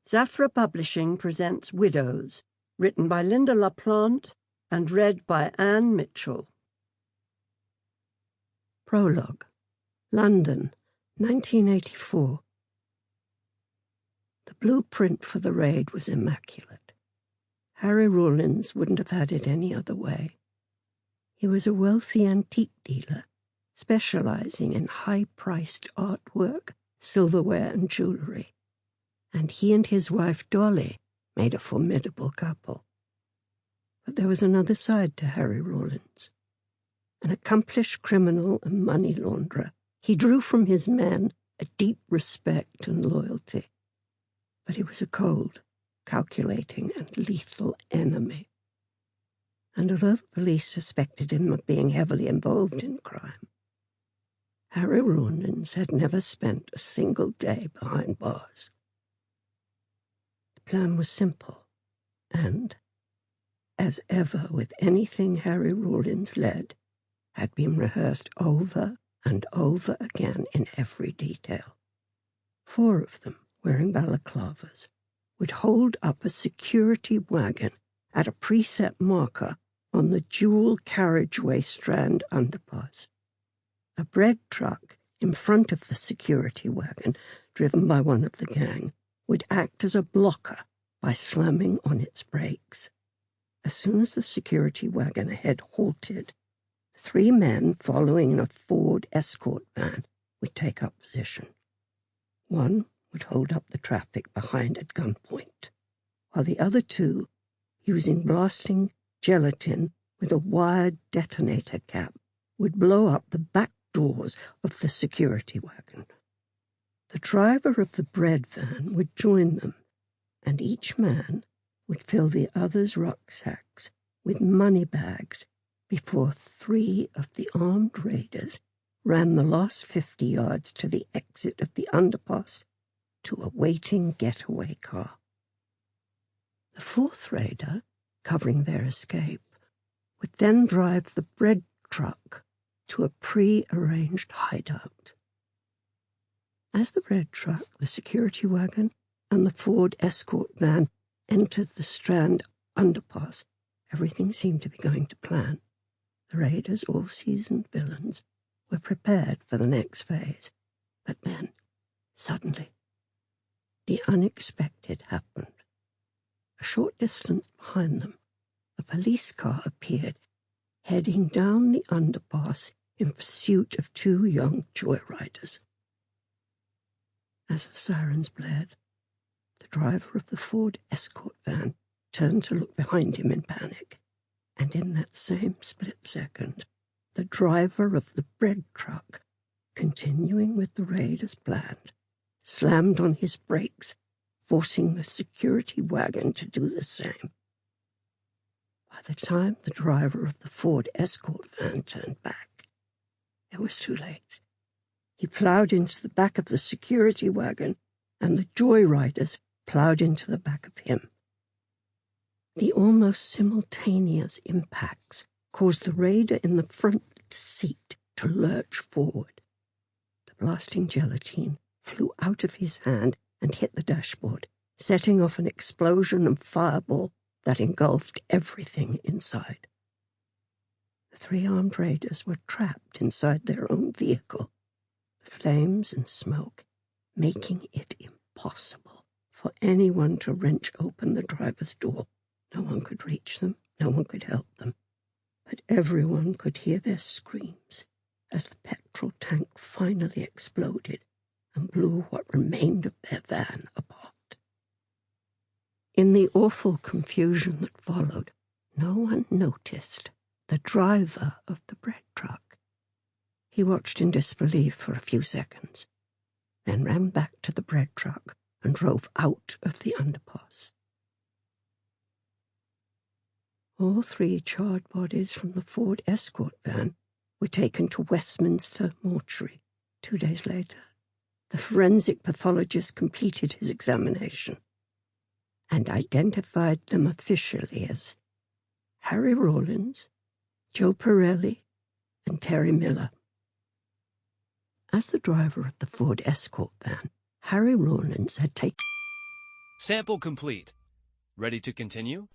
Zafra Publishing presents Widows, written by Lynda La Plante and read by Anne Mitchell. Prologue. London, 1984. The blueprint for the raid was immaculate. Harry Rawlins wouldn't have had it any other way. He was a wealthy antique dealer, specializing in high-priced artwork, silverware and jewelry. And he and his wife Dolly made a formidable couple. But there was another side to Harry Rawlins. An accomplished criminal and money launderer, he drew from his men a deep respect and loyalty. But he was a cold, calculating and lethal enemy. And although the police suspected him of being heavily involved in crime, Harry Rawlins had never spent a single day behind bars. The plan was simple, and, as ever with anything Harry Rawlins led, had been rehearsed over and over again in every detail. 4 of them, wearing balaclavas, would hold up a security wagon at a preset marker on the dual carriageway Strand underpass. A bread truck in front of the security wagon, driven by one of the gang, would act as a blocker by slamming on its brakes. As soon as the security wagon ahead halted, 3 men following in a Ford escort van would take up position. One would hold up the traffic behind at gunpoint, while the other 2, using blasting gelatin with a wired detonator cap, would blow up the back doors of the security wagon. The driver of the bread van would join them, and each man would fill the other's rucksacks with money bags before 3 of the armed raiders ran the last 50 yards to the exit of the underpass to a waiting getaway car. The 4th raider, covering their escape, would then drive the bread truck to a pre-arranged hideout. As the bread truck, the security wagon, and the Ford escort van entered the Strand underpass, everything seemed to be going to plan. The raiders, all seasoned villains, were prepared for the next phase. But then, suddenly, the unexpected happened. A short distance behind them, a police car appeared, heading down the underpass in pursuit of 2 young joyriders. As the sirens blared, the driver of the Ford escort van turned to look behind him in panic, and in that same split second, the driver of the bread truck, continuing with the raid as planned, slammed on his brakes, forcing the security wagon to do the same. By the time the driver of the Ford escort van turned back, it was too late. He plowed into the back of the security wagon, and the joyriders plowed into the back of him. The almost simultaneous impacts caused the raider in the front seat to lurch forward. The blasting gelatine flew out of his hand and hit the dashboard, setting off an explosion and fireball that engulfed everything inside. The 3 armed raiders were trapped inside their own vehicle, the flames and smoke making it impossible for anyone to wrench open the driver's door. No one could reach them, no one could help them, but everyone could hear their screams as the petrol tank finally exploded and blew what remained of their van apart. In the awful confusion that followed, no one noticed the driver of the bread truck. He watched in disbelief for a few seconds, then ran back to the bread truck and drove out of the underpass. All 3 charred bodies from the Ford escort van were taken to Westminster Mortuary. 2 days later, the forensic pathologist completed his examination and identified them officially as Harry Rawlins, Joe Pirelli, and Terry Miller. As the driver of the Ford escort van, Harry Rawlins had taken Sample complete. Ready to continue?